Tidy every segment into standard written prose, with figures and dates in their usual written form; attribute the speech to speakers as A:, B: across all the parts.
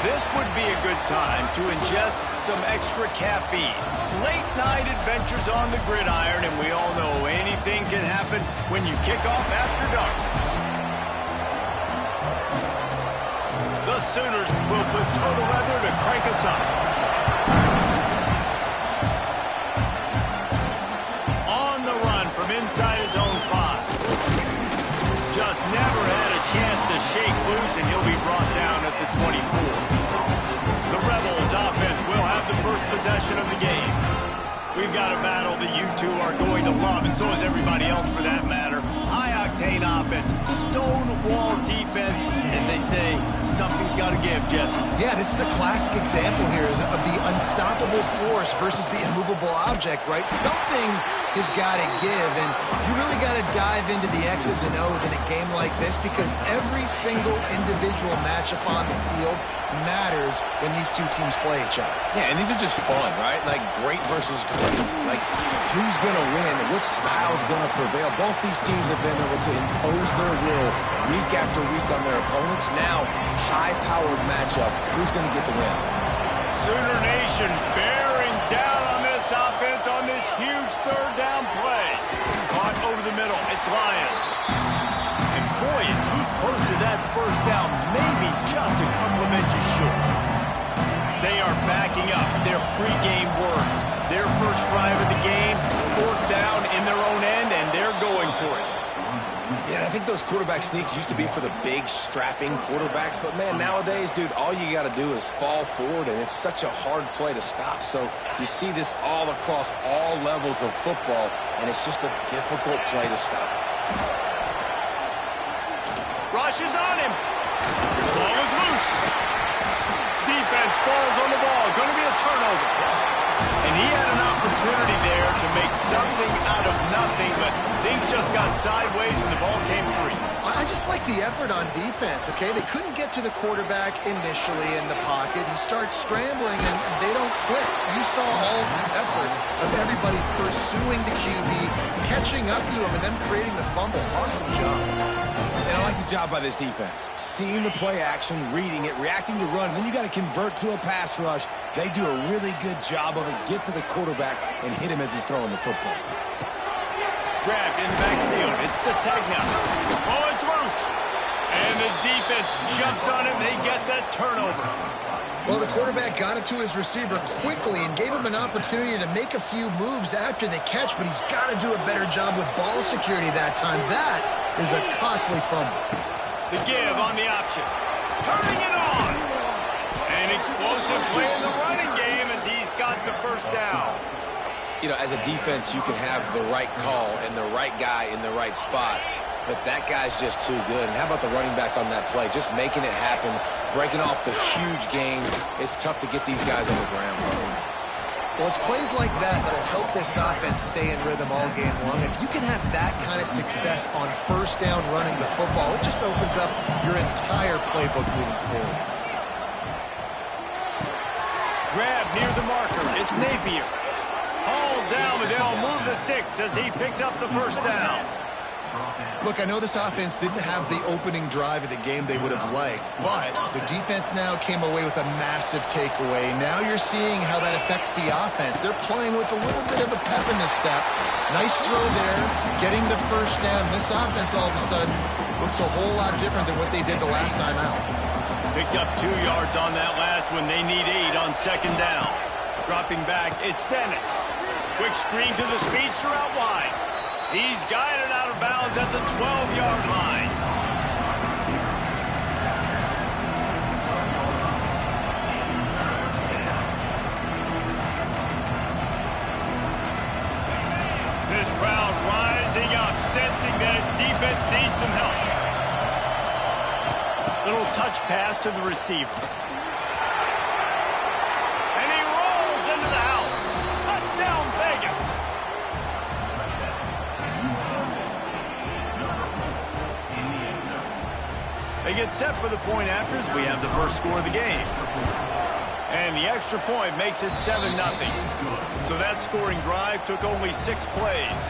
A: This would be a good time to ingest some extra caffeine. Late night adventures on the gridiron, and we all know anything can happen when you kick off after dark. The Sooners will put total weather to crank us up. On the run from inside his own 5. Just never had a chance to shake loose, and he'll be brought down at the 24. The Rebels offense will have the first possession of the game. We've got a battle that you two are going to love, and so is everybody else for that matter. High-octane offense, stone-wall defense. As they say, something's got to give, Jesse.
B: Yeah, this is a classic example here of the unstoppable force versus the immovable object, right? Something has got to give, and you really got to dive into the X's and O's in a game like this because every single individual matchup on the field matters when these two teams play each other.
C: Yeah, and these are just fun, right? Like great versus great. Like who's going to win and which style's going to prevail. Both these teams have been able to impose their will week after week on their opponents. Now, high-powered matchup. Who's going to get the win?
A: Sooner Nation bearing down on this offense on this huge third down play. Caught over the middle. It's Lions. And boy, is he close to that first down. Maybe just a couple of inches short. They are backing up their pregame words. Their first drive of the game, fourth down in their own end, and they're going for it.
C: Yeah, I think those quarterback sneaks used to be for the big, strapping quarterbacks. But, man, nowadays, dude, all you got to do is fall forward, and it's such a hard play to stop. So you see this all across all levels of football, and it's just a difficult play to stop.
A: Rush is on him. Ball is loose. Defense falls on the ball. Going to be a turnover. And he had an opportunity there to make something out of nothing, but things just got sideways and the ball came free.
B: I just like the effort on defense, okay? They couldn't get to the quarterback initially in the pocket. He starts scrambling, and they don't quit. You saw all of the effort of everybody pursuing the QB, catching up to him, and then creating the fumble. Awesome job.
C: And I like the job by this defense. Seeing the play action, reading it, reacting to run, and then you got to convert to a pass rush. They do a really good job of it. Get to the quarterback and hit him as he's throwing the football.
A: Grabbed in the backfield. It's Sategna. Oh, it's loose. And the defense jumps on him. They get that turnover.
B: Well, the quarterback got it to his receiver quickly and gave him an opportunity to make a few moves after the catch, but he's got to do a better job with ball security that time. That is a costly fumble.
A: The give on the option. Turning it on. An explosive play in the running game as he's got the first down.
C: You know, as a defense, you can have the right call and the right guy in the right spot, but that guy's just too good. And how about the running back on that play? Just making it happen, breaking off the huge gain. It's tough to get these guys on the ground.
B: Well, it's plays like that that'll help this offense stay in rhythm all game long. If you can have that kind of success on first down running the football, it just opens up your entire playbook moving forward.
A: Grab near the marker. It's Napier. Hauled down, but they'll move the sticks as he picks up the first down.
B: Look, I know this offense didn't have the opening drive of the game they would have liked, but the defense now came away with a massive takeaway. Now you're seeing how that affects the offense. They're playing with a little bit of a pep in their step. Nice throw there, getting the first down. This offense all of a sudden looks a whole lot different than what they did the last time out.
A: Picked up 2 yards on that last one. They need 8 on second down. Dropping back, it's Dennis. Quick screen to the speedster out wide. He's guided out of bounds at the 12-yard line. This crowd rising up, sensing that its defense needs some help. Little touch pass to the receiver. And he rolls into the house. Touchdown, Vegas. They get set for the point after as we have the first score of the game. And the extra point makes it 7-0. So that scoring drive took only 6 plays.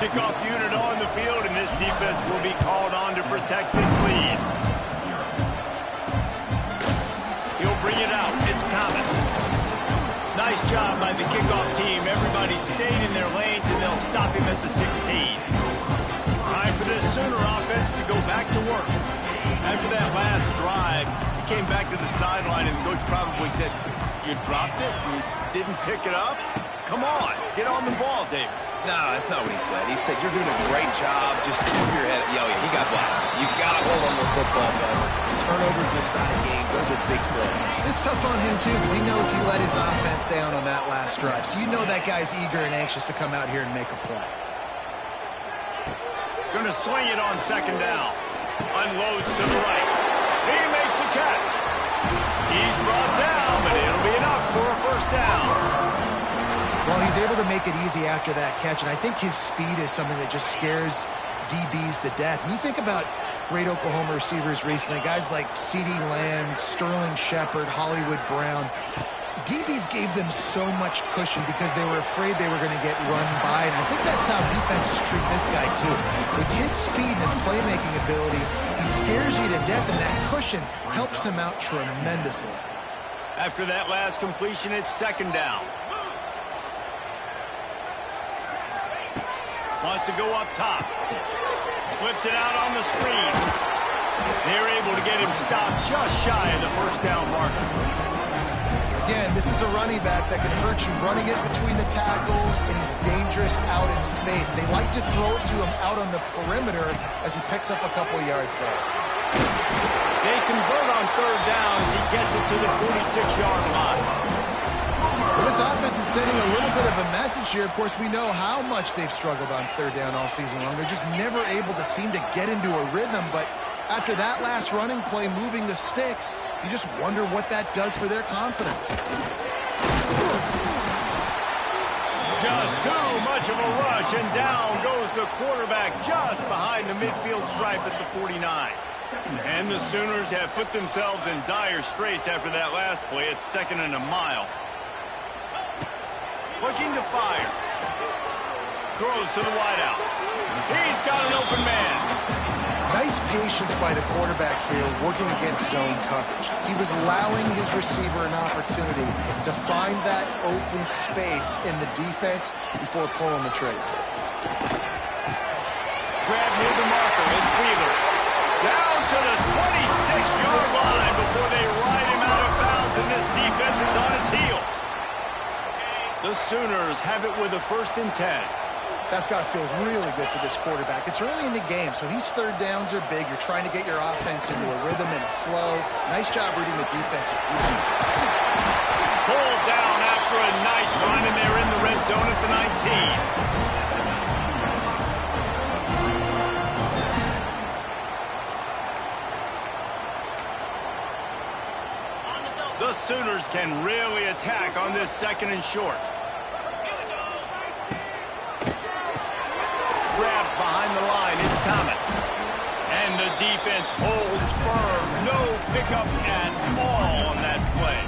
A: Kickoff unit on the field, and this defense will be called on to protect this lead. He'll They'll bring it out. It's Thomas. Nice job by the kickoff team. Everybody stayed in their lanes, and they'll stop him at the 16. Time for this Sooner offense to go back to work. After that last drive, he came back to the sideline, and the coach probably said, "You dropped it? You didn't pick it up? Come on, get on the ball, David."
C: No, that's not what he said. He said, "You're doing a great job. Just keep your head up." Yo, yeah, he got blasted. You got to hold on to the football, though. Turnovers decide games. Those are big plays.
B: It's tough on him, too, because he knows he let his offense down on that last drive. So you know that guy's eager and anxious to come out here and make a play.
A: Going to swing it on second down. Unloads to the right. He makes the catch. He's brought down, but it'll be enough for a first down.
B: Well, he's able to make it easy after that catch, and I think his speed is something that just scares DBs to death. When you think about great Oklahoma receivers recently, guys like CeeDee Lamb, Sterling Shepard, Hollywood Brown, DBs gave them so much cushion because they were afraid they were going to get run by, and I think that's how defenses treat this guy too. With his speed and his playmaking ability, he scares you to death, and that cushion helps him out tremendously.
A: After that last completion, it's second down. Wants to go up top. Flips it out on the screen. They're able to get him stopped just shy of the first down marker.
B: Again, this is a running back that can hurt you running it between the tackles, and he's dangerous out in space. They like to throw it to him out on the perimeter as he picks up a couple yards there.
A: They convert on third down as he gets it to the 46-yard line.
B: Well, this offense is sending a little bit of a message here. Of course, we know how much they've struggled on third down all season long. They're just never able to seem to get into a rhythm. But after that last running play, moving the sticks, you just wonder what that does for their confidence.
A: Just too much of a rush, and down goes the quarterback just behind the midfield stripe at the 49. And the Sooners have put themselves in dire straits after that last play. It's second and a mile. Looking to fire. Throws to the wideout. He's got an open man.
B: Nice patience by the quarterback here working against zone coverage. He was allowing his receiver an opportunity to find that open space in the defense before pulling the trigger.
A: Grab near the marker is Wheeler. Down to the 26-yard line before they ride him out of bounds, and this defense is on its heels. The Sooners have it with a 1st and 10.
B: That's got to feel really good for this quarterback. It's early in the game, so these third downs are big. You're trying to get your offense into a rhythm and a flow. Nice job reading the defensive.
A: Pulled down after a nice run, and they're in the red zone at the 19. The Sooners can really attack on this 2nd and short. Grabbed behind the line, it's Thomas. And the defense holds firm. No pickup at all on that play.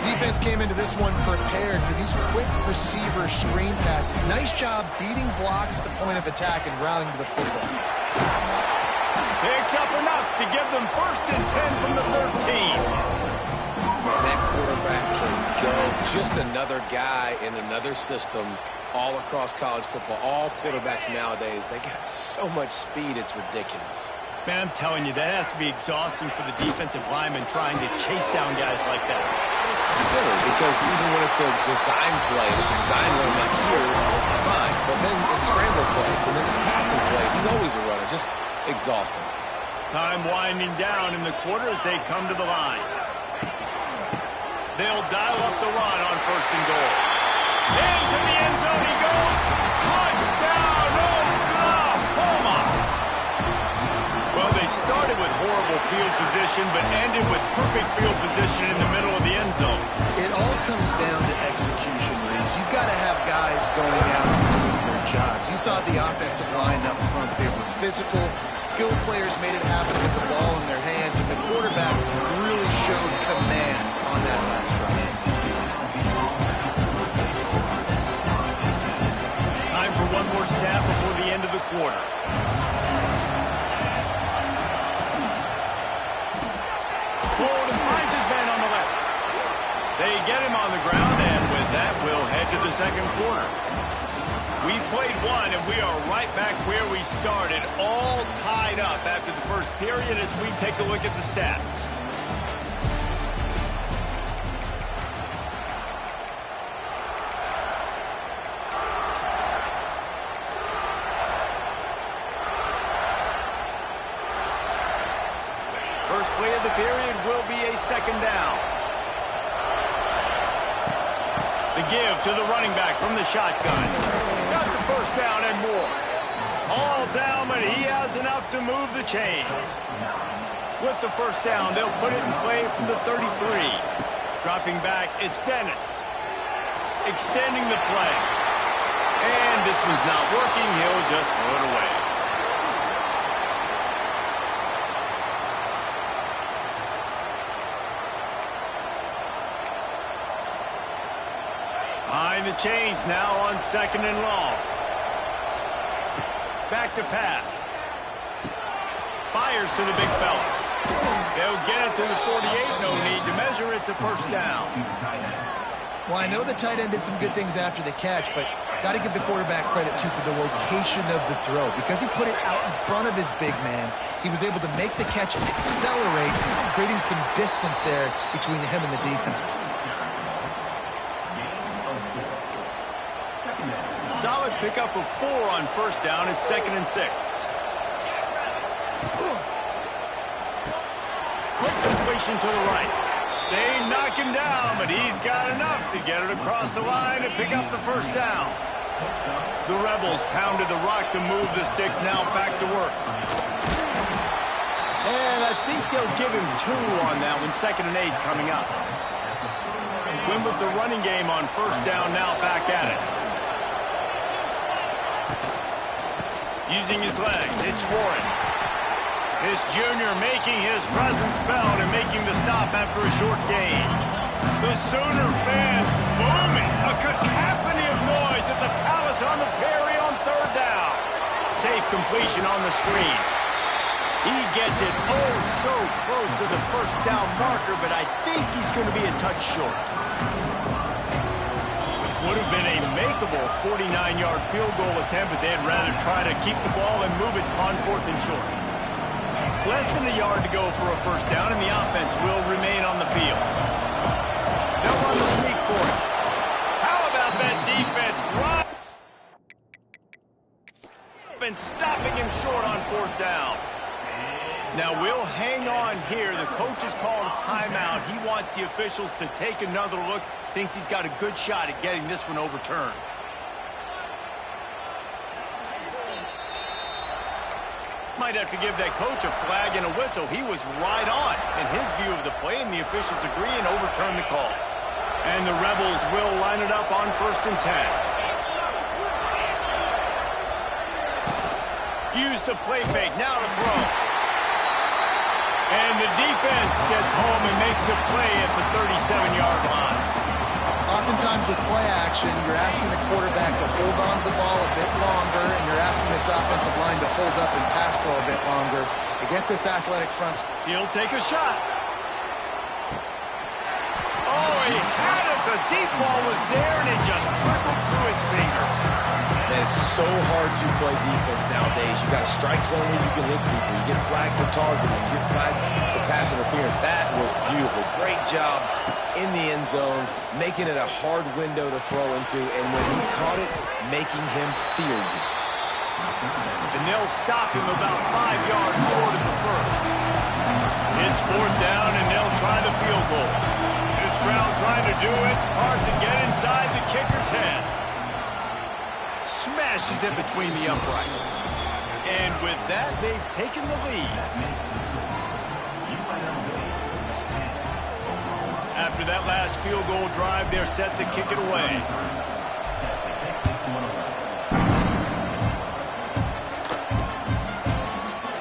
B: Defense came into this one prepared for these quick receiver screen passes. Nice job beating blocks at the point of attack and rallying to the football.
A: Picks up enough to give them 1st and 10 from the 13.
C: Man, that quarterback can go. Just another guy in another system all across college football. All quarterbacks nowadays, they got so much speed, it's ridiculous.
A: Man, I'm telling you, that has to be exhausting for the defensive lineman trying to chase down guys like that.
C: It's silly because even when it's a design play, it's a design run like here, fine. But then it's scramble plays, and then it's passing plays. He's always a runner, just exhausting.
A: Time winding down in the quarter as they come to the line. They'll dial up the run on 1st and goal. Into the end zone he goes. Touchdown, Oklahoma! Well, they started with horrible field position, but ended with perfect field position in the middle of the end zone.
B: It all comes down to execution, Reese. You've got to have guys going out and doing their jobs. You saw the offensive line up front. They were physical. Skilled players made it happen with the ball in their hands, and the quarterback really showed command on that last drive.
A: Time for one more snap before the end of the quarter. Forward and finds of the second quarter. We've played one, and we are right back where we started, all tied up after the first period as we take a look at the stats. First play of the period will be a second down. The give to the running back from the shotgun. Got the first down and more. All down, but he has enough to move the chains. With the first down, they'll put it in play from the 33. Dropping back, it's Dennis. Extending the play. And this one's not working. He'll just throw it away. Behind the chains now on second and long. Back to pass. Fires to the big fella. They'll get it to the 48. No need to measure. It's a first down.
B: Well, I know the tight end did some good things after the catch, but got to give the quarterback credit, too, for the location of the throw. Because he put it out in front of his big man, he was able to make the catch accelerate, creating some distance there between him and the defense.
A: Solid pickup of 4 on first down. It's 2nd and 6. Quick completion to the right. They knock him down, but he's got enough to get it across the line and pick up the first down. The Rebels pounded the rock to move the sticks. Now back to work. And I think they'll give him 2 on that one. 2nd and 8 coming up. Win with the running game on first down. Now back at it. Using his legs, it's Warren. This junior making his presence felt and making the stop after a short gain. The Sooner fans booming. A cacophony of noise at the Palace on the Prairie on third down. Safe completion on the screen. He gets it oh so close to the first down marker, but I think he's going to be a touch short. Would have been a makeable 49-yard field goal attempt, but they'd rather try to keep the ball and move it on 4th and short. Less than a yard to go for a first down, and the offense will remain on the field. They'll run the sneak for it. How about that defense run? And stopping him short on 4th down. Now we'll hang on here. The coach has called a timeout. He wants the officials to take another look. Thinks he's got a good shot at getting this one overturned. Might have to give that coach a flag and a whistle. He was right on in his view of the play, and the officials agree and overturn the call. And the Rebels will line it up on 1st and 10. Use the play fake. Now to throw. And the defense gets home and makes a play at the 37-yard line.
B: Oftentimes with play action, you're asking the quarterback to hold on to the ball a bit longer, and you're asking this offensive line to hold up and pass pro a bit longer. Against this athletic front,
A: he'll take a shot. Oh, he had it. The deep ball was there, and it just trickled through his fingers.
C: Man, it's so hard to play defense nowadays. You got a strike zone where you can hit people. You get flagged for targeting. You get flagged for pass interference. That was beautiful. Great job in the end zone, making it a hard window to throw into, and when he caught it, making him feel you.
A: And they'll stop him about 5 yards short of the first. It's 4th down, and they'll try the field goal. This crowd trying to do its part to get inside the kicker's head. Smashes it between the uprights. And with that, they've taken the lead. After that last field goal drive, they're set to kick it away.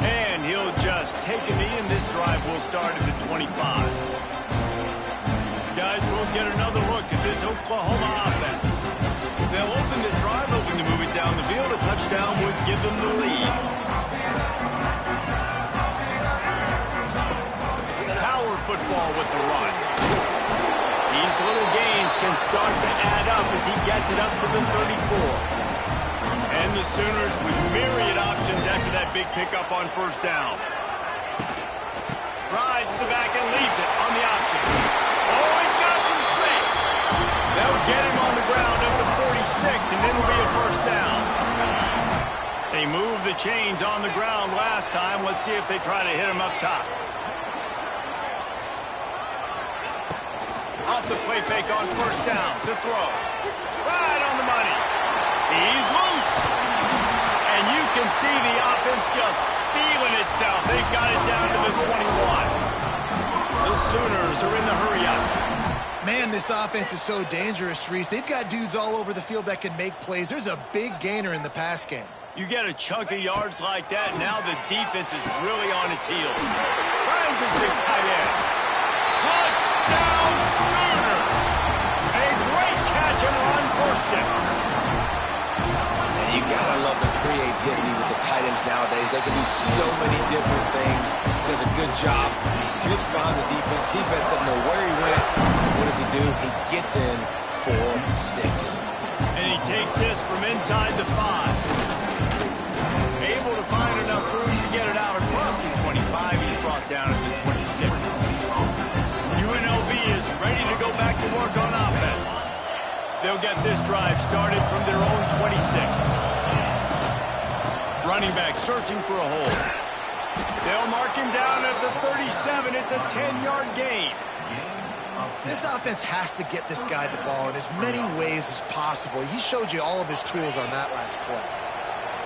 A: And he'll just take a knee, and this drive will start at the 25. Guys, we'll get another look at this Oklahoma offense. They'll open this drive, hoping to move it down the field. A touchdown would give them the lead. Power football with the run. These little gains gains can start to add up as he gets it up to the 34. And the Sooners with myriad options after that big pickup on first down. Rides the back and leaves it on the option. Oh, he's got some space. They'll get him on the ground at the 46, and it'll be a first down. They moved the chains on the ground last time. Let's see if they try to hit him up top. Off the play fake on first down to throw. Right on the money. He's loose. And you can see the offense just feeling itself. They've got it down to the 21. The Sooners are in the hurry-up.
B: Man, this offense is so dangerous, Reese. They've got dudes all over the field that can make plays. There's a big gainer in the pass game.
A: You get a chunk of yards like that, now the defense is really on its heels. Finds his big tight end. Touchdown, Sooners! A great catch and run for 6.
C: And you gotta love the creativity with the tight ends nowadays. They can do so many different things. He does a good job. He slips behind the defense. Defense doesn't know where he went. What does he do? He gets in for 6.
A: And he takes this from inside the 5. Able to find enough room to get it out across the 25. He's brought down at the 26. UNLV is ready to go back to work on offense. They'll get this drive started from their own 26. Running back searching for a hole. They'll mark him down at the 37. It's a 10-yard gain.
B: This offense has to get this guy the ball in as many ways as possible. He showed you all of his tools on that last play.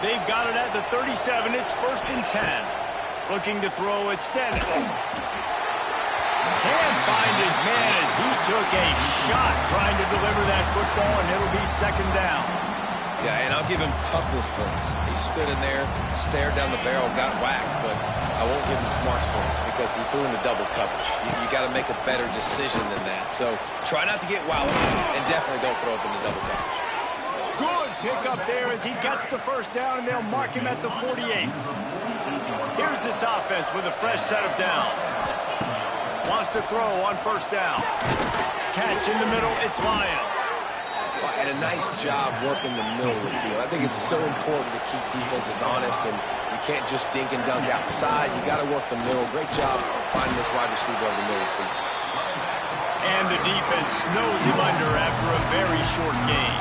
A: They've got it at the 37. It's 1st and 10. Looking to throw, it's Dennis. Can't find his man as he took a shot trying to deliver that football, and it'll be 2nd down.
C: Yeah, and I'll give him toughness points. He stood in there, stared down the barrel, got whacked, but I won't give him smarts points because he threw into double coverage. You got to make a better decision than that. So try not to get wild, and definitely don't throw up into double coverage.
A: Good pick up there as he gets the 1st down, and they'll mark him at the 48. Here's this offense with a fresh set of downs. Wants to throw on 1st down. Catch in the middle, it's Lions.
C: And a nice job working the middle of the field. I think it's so important to keep defenses honest, and you can't just dink and dunk outside. You got to work the middle. Great job finding this wide receiver over the middle of the field.
A: And the defense snows him under after a very short gain.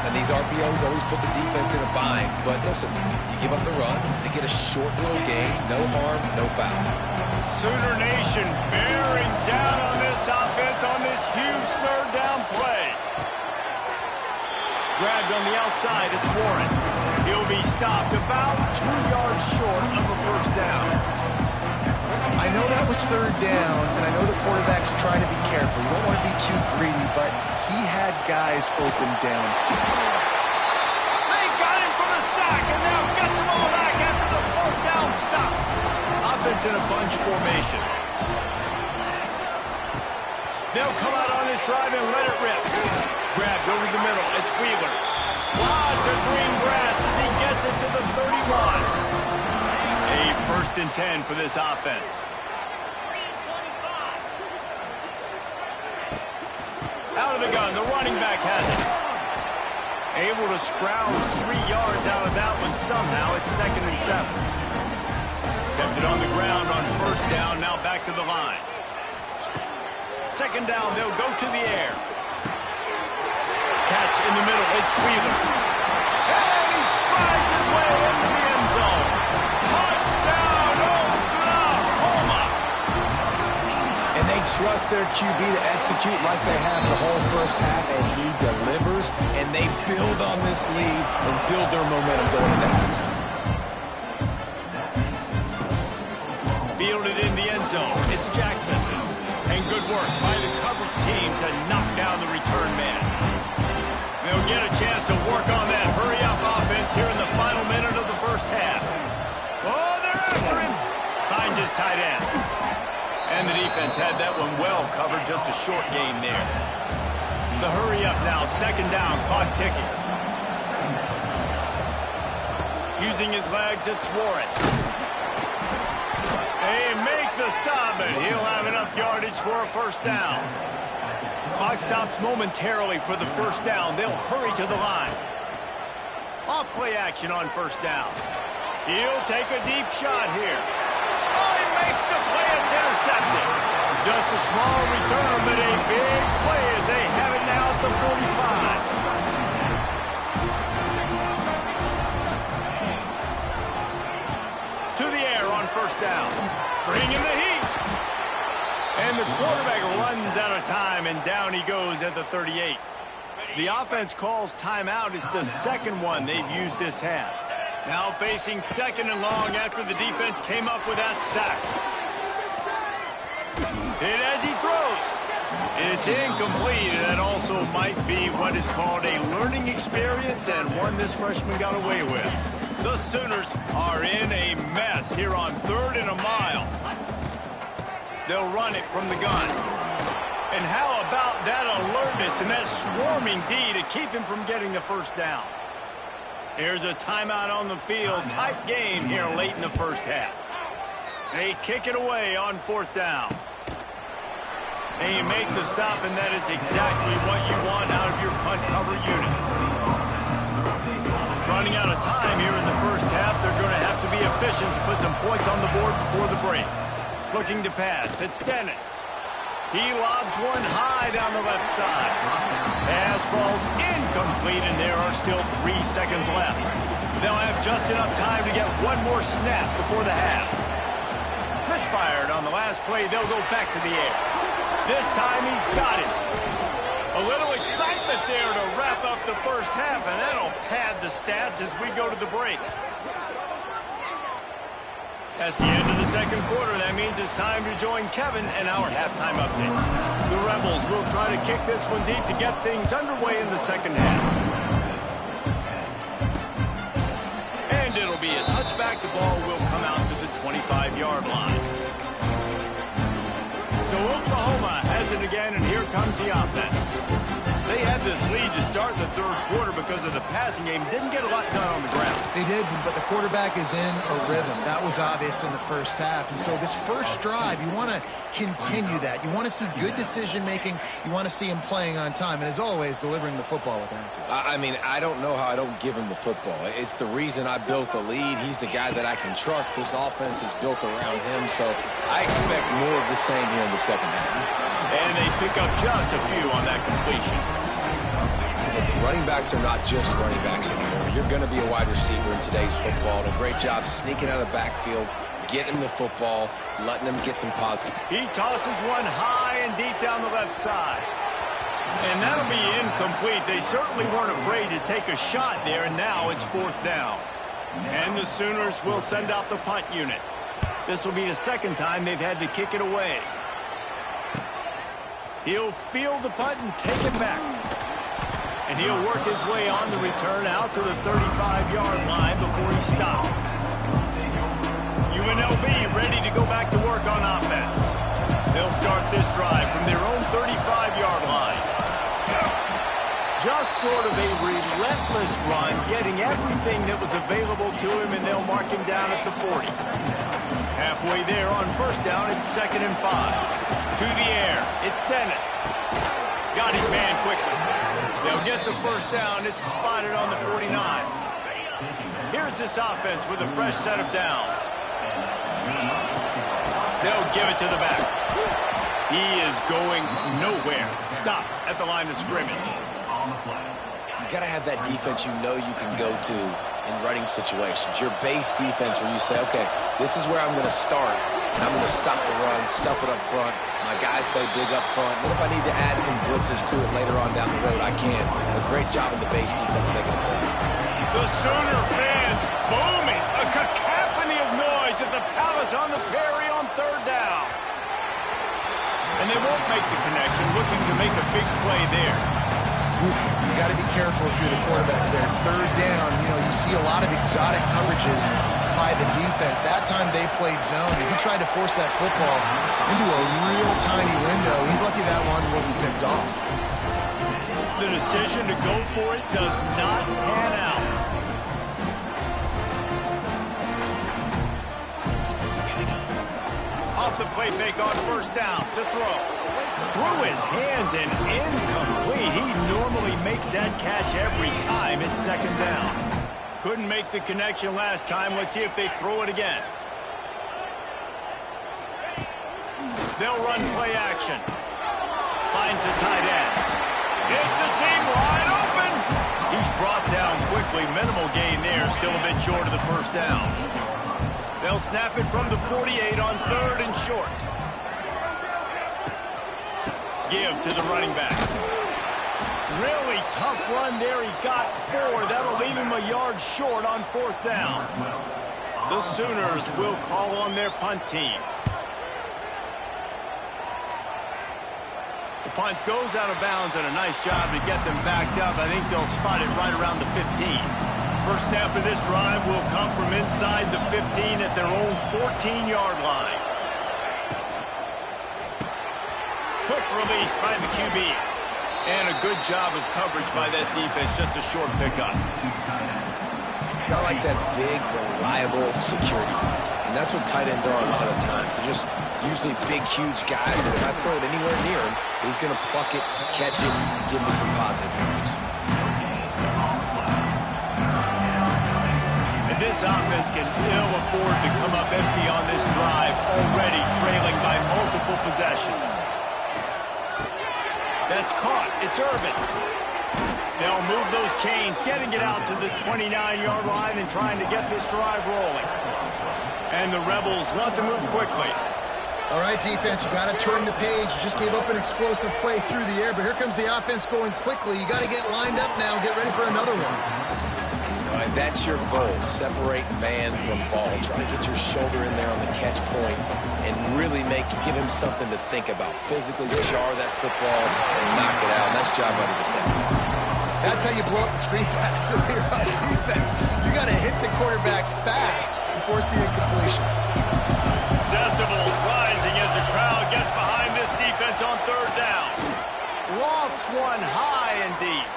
C: And these RPOs always put the defense in a bind. But listen, you give up the run, they get a short little gain, no harm, no foul.
A: Sooner Nation bearing down on this offense on this huge 3rd down play. Grabbed on the outside, it's Warren. He'll be stopped about 2 yards short of a 1st down.
B: I know that was 3rd down, and I know the quarterback's trying to be careful. You don't want to be too greedy, but he had guys open downfield.
A: They got him for the sack, and now got the ball back after the 4th down stop. Offense in a bunch formation. They'll come out on this drive and let it rip. Grabbed over the middle. It's Wheeler. Lots of green grass as he gets it to the 31. A 1st and 10 for this offense. Out of the gun. The running back has it. Able to scrounge 3 yards out of that one somehow. It's 2nd and 7. Kept it on the ground on 1st down. Now back to the line. 2nd down. They'll go to the air. Catch in the middle. It's Wheeler. And he strides his way into the end zone. Touchdown, Oklahoma!
C: And they trust their QB to execute like they have the whole 1st half, and he delivers, and they build on this lead and build their momentum going into halftime.
A: Fielded in the end zone. It's Jackson. And good work by the coverage team to knock down the return man. They'll get a chance to work on that hurry-up offense here in the final minute of the 1st half. Oh, they're after him. Finds his tight end. And the defense had that one well covered, just a short game there. The hurry-up now, 2nd down, clock ticking. Using his legs, it's Warren. They make the stop, and he'll have enough yardage for a 1st down. Clock stops momentarily for the first down. They'll hurry to the line. Off play action on first down. He'll take a deep shot here. Oh, he makes the play. It's intercepted. Just a small return, but a big play as they have it now at the 45. To the air on first down. Bringing the heat. And the quarterback runs out of time, and down he goes at the 38. The offense calls timeout. It's the second one they've used this half. Now facing second and long after the defense came up with that sack. And as he throws, it's incomplete, and that also might be what is called a learning experience and one this freshman got away with. The Sooners are in a mess here on 3rd and a mile. They'll run it from the gun. And how about that alertness and that swarming D to keep him from getting the first down? Here's a timeout on the field. Tight game here late in the first half. They kick it away on 4th down. And you make the stop, and that is exactly what you want out of your punt cover unit. Running out of time here in the first half. They're going to have to be efficient to put some points on the board before the break. Looking to pass. It's Dennis. He lobs one high down the left side. Pass falls incomplete, and there are still 3 seconds left. They'll have just enough time to get one more snap before the half. Misfired on the last play. They'll go back to the air. This time he's got it. A little excitement there to wrap up the first half, and that'll pad the stats as we go to the break. That's the end of the second quarter. That means it's time to join Kevin and our halftime update. The Rebels will try to kick this one deep to get things underway in the second half. And it'll be a touchback. The ball will come out to the 25-yard line. So Oklahoma has it again, and here comes the offense. They had this lead to start the third quarter because of the passing game. Didn't get a lot done on the ground.
B: They did, but the quarterback is in a rhythm. That was obvious in the first half. And so this first drive, you want to continue that. You want to see good decision-making. You want to see him playing on time. And as always, delivering the football with accuracy.
C: I mean, I don't know how I don't give him the football. It's the reason I built the lead. He's the guy that I can trust. This offense is built around him. So I expect more of the same here in the second half.
A: And they pick up just a few on that completion.
C: Listen, running backs are not just running backs anymore. You're going to be a wide receiver in today's football. And a great job sneaking out of the backfield, getting him the football, letting him get some positive.
A: He tosses one high and deep down the left side. And that'll be incomplete. They certainly weren't afraid to take a shot there, and now it's 4th down. And the Sooners will send out the punt unit. This will be the second time they've had to kick it away. He'll field the punt and take it back. And he'll work his way on the return out to the 35-yard line before he stopped. UNLV ready to go back to work on offense. They'll start this drive from their own 35-yard line. Just sort of a relentless run, getting everything that was available to him, and they'll mark him down at the 40. Halfway there on first down, it's 2nd and 5. To the air, it's Dennis. Got his man quickly. They'll get the first down. It's spotted on the 49. Here's this offense with a fresh set of downs. They'll give it to the back. He is going nowhere. Stop at the line of scrimmage.
C: You got to have that defense you know you can go to in running situations. Your base defense where you say, okay, this is where I'm going to start, and I'm going to stop the run, stuff it up front. My guys play big up front. Then if I need to add some blitzes to it later on down the road, I can. A great job in the base defense making a play.
A: The Sooner fans booming. A cacophony of noise at the Palace on the Prairie on 3rd down. And they won't make the connection, looking to make a big play there.
B: You got to be careful if you're the quarterback there. 3rd down, you see a lot of exotic coverages by the defense. That time they played zone, and he tried to force that football into a real tiny window. He's lucky that one wasn't picked off.
A: The decision to go for it does not pan out. Off the play fake on first down to throw. Through his hands and incomplete. He normally makes that catch every time. It's second down. Couldn't make the connection last time. Let's see if they throw it again. They'll run play action. Finds the tight end. It's a seam wide open. He's brought down quickly. Minimal gain there. Still a bit short of the first down. They'll snap it from the 48 on third and short. Give to the running back. Really tough run there. He got 4. That'll leave him a yard short on fourth down. The Sooners will call on their punt team. The punt goes out of bounds, and a nice job to get them backed up. I think they'll spot it right around the 15. First snap of this drive will come from inside the 15 at their own 14-yard line. Quick release by the QB. And a good job of coverage by that defense. Just a short pickup.
C: Kind of like that big, reliable security blanket. And that's what tight ends are a lot of times. They're just usually big, huge guys that if I throw it anywhere near him, he's going to pluck it, catch it, and give me some positive yards.
A: And this offense can ill afford to come up empty on this drive, already trailing by multiple possessions. That's caught. It's Irvin. They'll move those chains, getting it out to the 29-yard line and trying to get this drive rolling. And the Rebels want to move quickly.
B: All right, defense, you got to turn the page. You just gave up an explosive play through the air, but here comes the offense going quickly. You got to get lined up now and get ready for another one.
C: All right, that's your goal. Separate man from ball. Try to get your shoulder in there on the catch point and really give him something to think about. Physically jar that football and knock it out. Nice job by the defender.
B: That's how you blow up the screen pass when you're on defense. You got to hit the quarterback fast and force the incompletion.
A: Decibels rising as the crowd gets behind this defense on third down. Lofts one high and deep.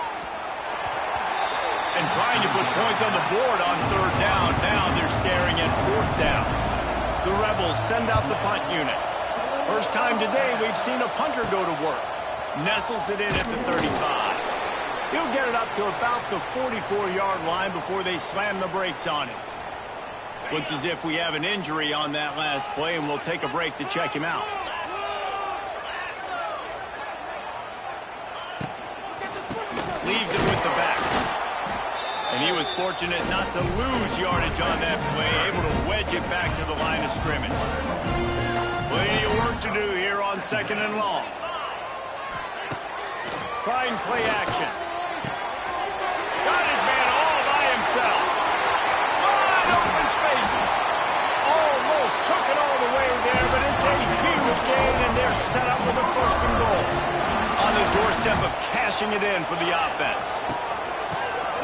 A: And trying to put points on the board on third down. Now they're staring at fourth down. The Rebels send out the punt unit. First time today we've seen a punter go to work. Nestles it in at the 35. He'll get it up to about the 44-yard line before they slam the brakes on him. Looks as if we have an injury on that last play, and we'll take a break to check him out. Leaves it with the back. And he was fortunate not to lose yardage on that play, able to wedge it back to the line of scrimmage. Plenty of work to do here on second and long. Trying play action. Got his man all by himself. Wide open spaces. Almost took it all the way there, but it's a huge gain, and they're set up with a first and goal. On the doorstep of cashing it in for the offense.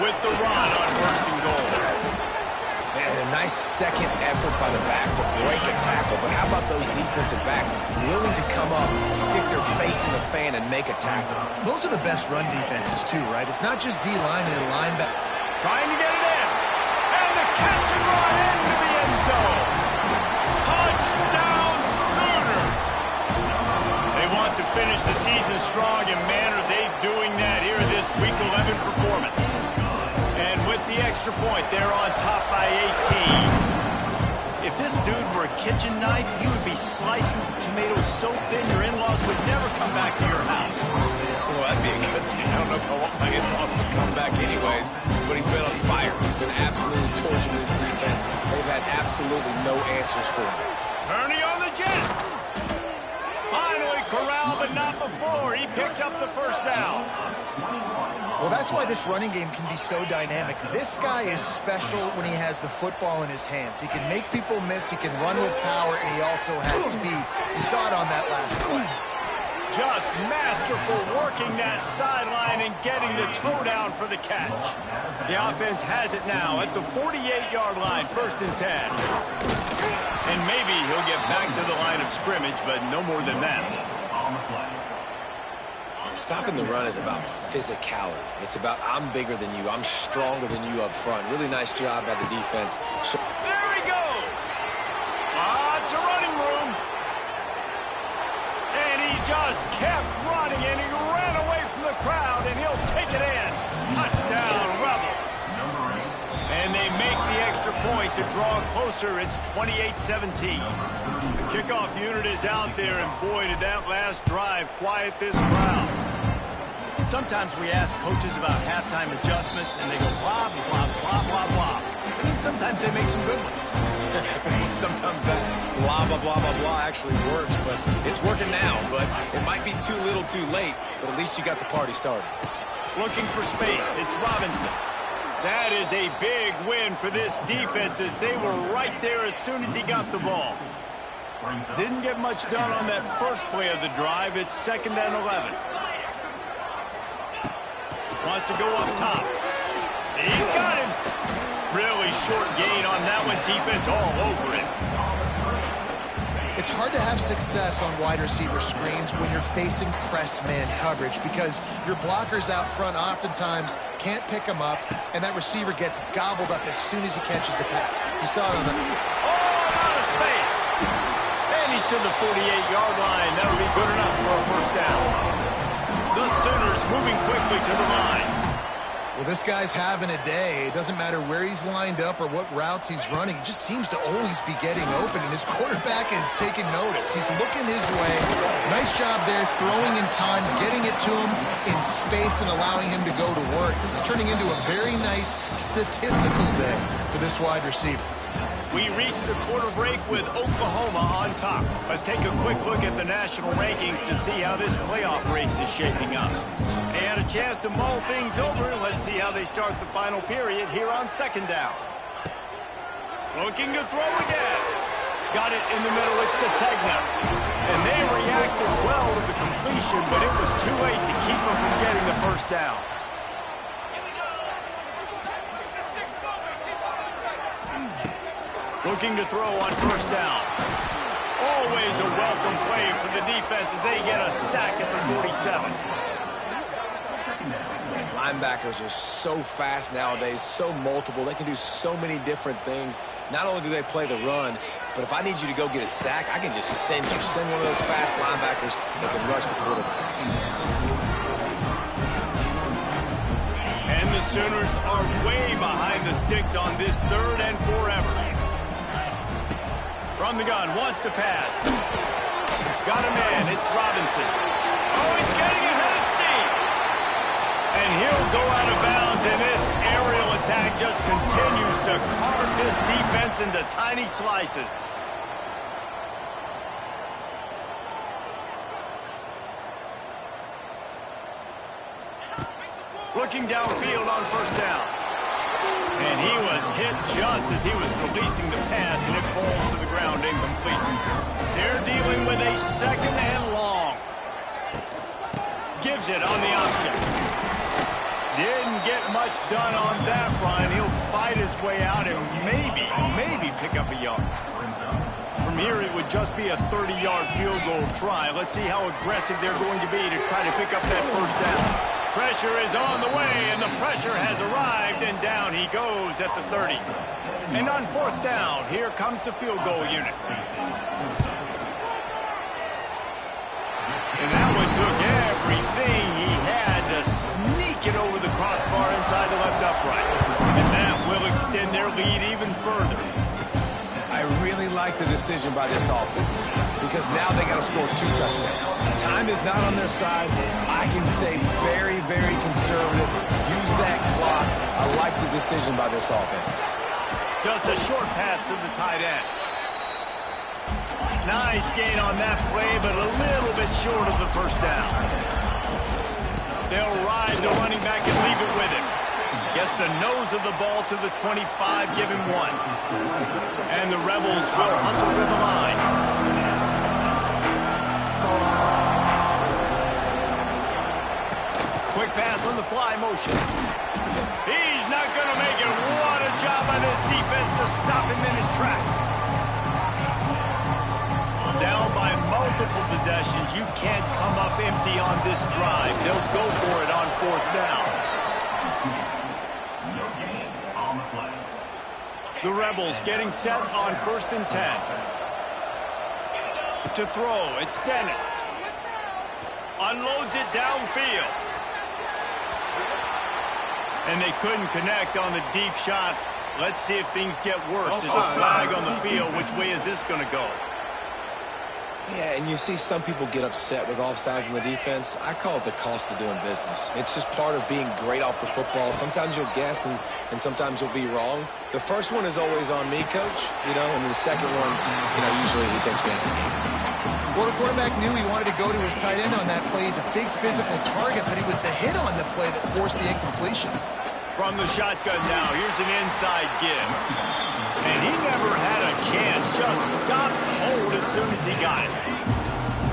A: With the run on first and goal.
C: Man, a nice second effort by the back to break a tackle. But how about those defensive backs willing to come up, stick their face in the fan, and make a tackle?
B: Those are the best run defenses, too, right? It's not just D-linemen and linebackers.
A: Trying to get it in. And the catch and run into the end zone. Touchdown, Sooners. They want to finish the season strong, and man, are they doing that here in this Week 11 performance. And with the extra point, they're on top by 18. If this dude were a kitchen knife, he would be slicing tomatoes so thin your in-laws would never come back to your house.
C: Well, that'd be a good thing. I don't know if I want my in-laws to come back anyways, but he's been on fire. He's been absolutely torching his defense. They've had absolutely no answers for him.
A: Turning on the Jets. Finally corralled, but not before. He picks up the first down.
B: Well, that's why this running game can be so dynamic. This guy is special when he has the football in his hands. He can make people miss, he can run with power, and he also has speed. You saw it on that last play.
A: Just masterful working that sideline and getting the toe down for the catch. The offense has it now at the 48-yard line, first and 10. And maybe he'll get back to the line of scrimmage, but no more than that.
C: Stopping the run is about physicality. It's about I'm bigger than you. I'm stronger than you up front. Really nice job by the defense.
A: There he goes. Lots of running room. And he just kept running, and he ran away from the crowd, and he'll take it in. Touchdown, Rebels. And they make the extra point to draw closer. It's 28-17. The kickoff unit is out there, and boy, did that last drive quiet this crowd. Sometimes we ask coaches about halftime adjustments, and they go blah, blah, blah, blah, blah. I mean, sometimes they make some good ones.
C: Sometimes that blah, blah, blah, blah, blah actually works, but it's working now. But it might be too little too late, but at least you got the party started.
A: Looking for space, it's Robinson. That is a big win for this defense as they were right there as soon as he got the ball. Didn't get much done on that first play of the drive. It's 2nd and 11. Wants to go up top. He's got him. Really short gain on that one. Defense all over it.
B: It's hard to have success on wide receiver screens when you're facing press man coverage because your blockers out front oftentimes can't pick them up, and that receiver gets gobbled up as soon as he catches the pass. You saw it on the...
A: Oh, out of space. And he's to the 48-yard line. That'll be good enough for a first down. The Sooners moving quickly to the line.
B: Well, this guy's having a day. It doesn't matter where he's lined up or what routes he's running. He just seems to always be getting open, and his quarterback is taking notice. He's looking his way. Nice job there, throwing in time, getting it to him in space and allowing him to go to work. This is turning into a very nice statistical day for this wide receiver.
A: We reach the quarter break with Oklahoma on top. Let's take a quick look at the national rankings to see how this playoff race is shaping up. They had a chance to mull things over. Let's see how they start the final period here on 2nd down. Looking to throw again. Got it in the middle. It's Sategna. And they reacted well to the completion, but it was too late to keep them from getting the first down. Looking to throw on first down. Always a welcome play for the defense as they get a sack at the 47.
C: Man, linebackers are so fast nowadays, so multiple. They can do so many different things. Not only do they play the run, but if I need you to go get a sack, I can just send you. Send one of those fast linebackers that can rush the quarterback.
A: And the Sooners are way behind the sticks on this 3rd and forever. From the gun, wants to pass. Got a man, it's Robinson. Oh, he's getting ahead of steam. And he'll go out of bounds, and this aerial attack just continues to carve this defense into tiny slices. Looking downfield on first down. And he was hit just as he was releasing the pass, and it falls to the ground incomplete. They're dealing with a 2nd and long. Gives it on the option. Didn't get much done on that run. He'll fight his way out and maybe pick up a yard. From here, it would just be a 30-yard field goal try. Let's see how aggressive they're going to be to try to pick up that first down. Pressure is on the way, and the pressure has arrived, and down he goes at the 30. And on 4th down, here comes the field goal unit. And that one took everything he had to sneak it over the crossbar inside the left upright. And that will extend their lead even further.
C: I really like the decision by this offense because now they got to score 2 touchdowns. Time is not on their side. I can stay very, very conservative. Use that clock. I like the decision by this offense.
A: Just a short pass to the tight end. Nice gain on that play, but a little bit short of the first down. They'll ride the running back and leave it with him. Gets the nose of the ball to the 25, give him 1. And the Rebels will hustle to the line. Quick pass on the fly motion. He's not going to make it. What a job by this defense to stop him in his tracks. Down by multiple possessions. You can't come up empty on this drive. They'll go for it on 4th down. The Rebels getting set on 1st and 10. To throw, it's Dennis. unloads it downfield. And they couldn't connect on the deep shot. Let's see if things get worse. There's a flag on the field. Which way is this going to go?
C: Yeah, and you see some people get upset with offsides in the defense. I call it the cost of doing business. It's just part of being great off the football. Sometimes you'll guess and sometimes you'll be wrong. The first one is always on me, Coach, and the second one, usually he takes me out of the game.
B: Well, the quarterback knew he wanted to go to his tight end on that play. He's a big physical target, but he was the hit on the play that forced the incompletion.
A: From the shotgun now, here's an inside give. And he never had a chance, just stopped cold as soon as he got it.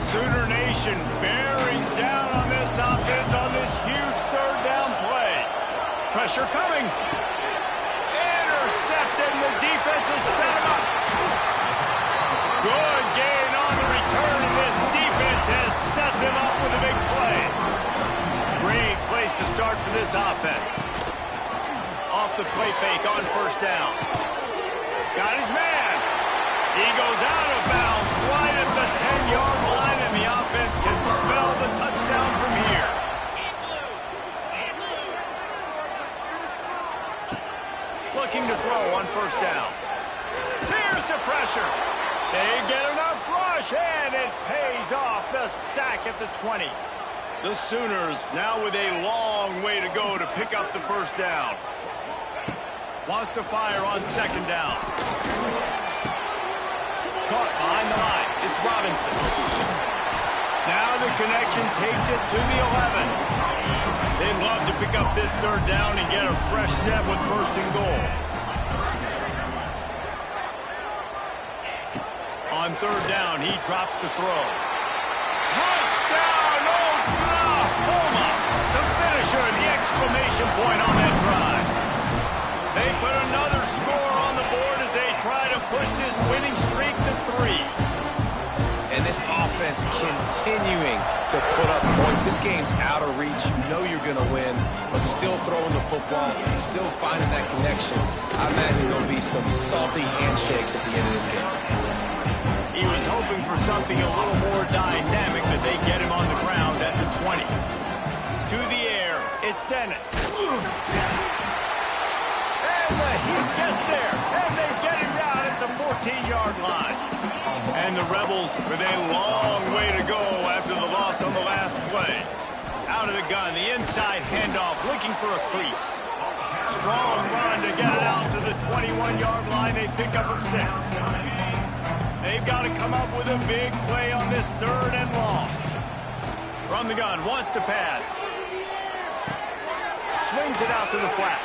A: Sooner Nation bearing down on this offense on this huge third down play. Pressure coming. Intercepted, and the defense has set him up. Good gain on the return, and this defense has set them up with a big play. Great place to start for this offense. Off the play fake on first down. Got his man. He goes out of bounds right at the 10-yard line, and the offense can smell the touchdown from here. Looking to throw on first down. Here's the pressure. They get enough rush, and it pays off. The sack at the 20. The Sooners now with a long way to go to pick up the first down. Wants to fire on second down. Caught behind the line. It's Robinson. Now the connection takes it to the 11. They'd love to pick up this third down and get a fresh set with first and goal. On third down, he drops the throw. Touchdown, Oklahoma! The finisher, the exclamation point on that drive. They put another score on the board as they try to push this winning streak to 3.
C: And this offense continuing to put up points. This game's out of reach. You know you're going to win, but still throwing the football, still finding that connection. I imagine there'll be some salty handshakes at the end of this game.
A: He was hoping for something a little more dynamic, but they get him on the ground at the 20. To the air, it's Dennis. The heat gets there, and they get him down at the 14-yard line. And the Rebels with a long way to go after the loss on the last play. Out of the gun, the inside handoff, looking for a crease. Strong run to get it out to the 21-yard line. They pick up a 6. They've got to come up with a big play on this third and long. From the gun, wants to pass. Swings it out to the flat.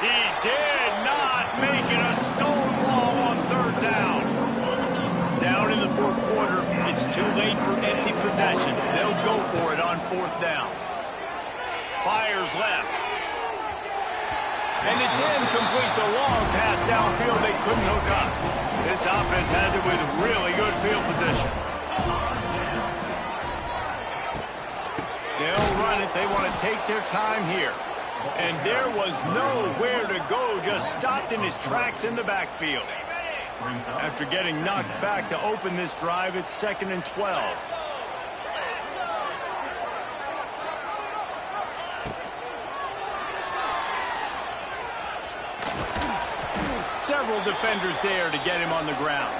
A: He did not make it a stone wall on third down. Down in the fourth quarter, it's too late for empty possessions. They'll go for it on fourth down. Fires left. And it's incomplete. The long pass downfield, they couldn't hook up. This offense has it with really good field position. They'll run it. They want to take their time here. And there was nowhere to go, just stopped in his tracks in the backfield. After getting knocked back to open this drive, it's 2nd and 12. Several defenders there to get him on the ground.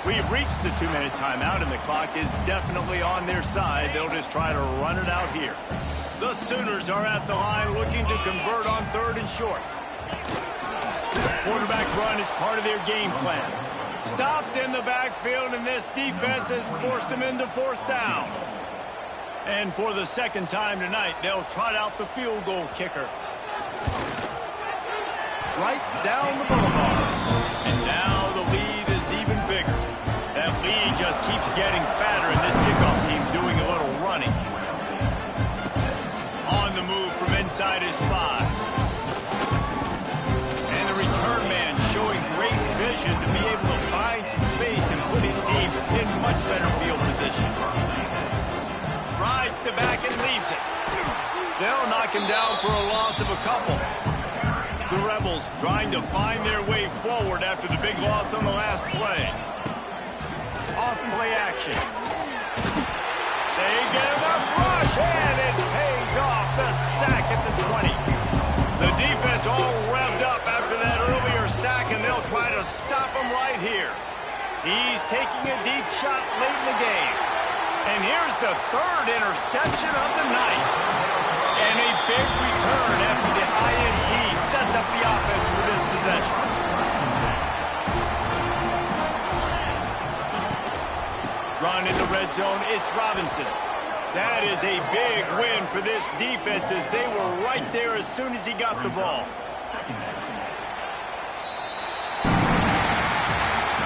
A: We've reached the 2-minute timeout, and the clock is definitely on their side. They'll just try to run it out here. The Sooners are at the line looking to convert on third and short. Quarterback run is part of their game plan. Stopped in the backfield, and this defense has forced him into fourth down. And for the second time tonight, they'll trot out the field goal kicker. Right down the boulevard. And now the lead is even bigger. That lead just keeps getting fatter, and this kickoff team doing a little running. On the move from inside his 5. And the return man showing great vision to be able to find some space and put his team in much better field position. Rides to back and leaves it. They'll knock him down for a loss of a couple. The Rebels trying to find their way forward after the big loss on the last play. Off play action. They get enough rush, and it pays off. The sack at the 20. The defense all revved up after that earlier sack, and they'll try to stop him right here. He's taking a deep shot late in the game. And here's the third interception of the night. And a big return after the INT sets up the offense for this possession. Run in the red zone, it's Robinson. That is a big win for this defense as they were right there as soon as he got the ball.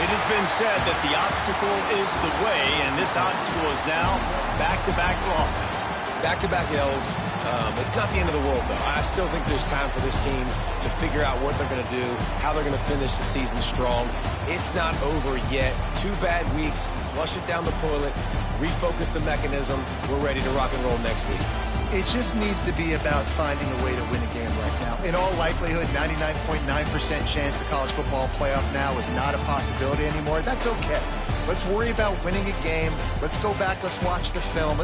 A: It has been said that the obstacle is the way, and this obstacle is now back-to-back losses.
C: Back-to-back L's. It's not the end of the world, though. I still think there's time for this team to figure out what they're going to do, how they're going to finish the season strong. It's not over yet. 2 bad weeks. Flush it down the toilet. Refocus the mechanism. We're ready to rock and roll next week.
B: It just needs to be about finding a way to win a game right now. In all likelihood, 99.9% chance the college football playoff now is not a possibility anymore. That's okay. Let's worry about winning a game. Let's go back. Let's watch the film. Let's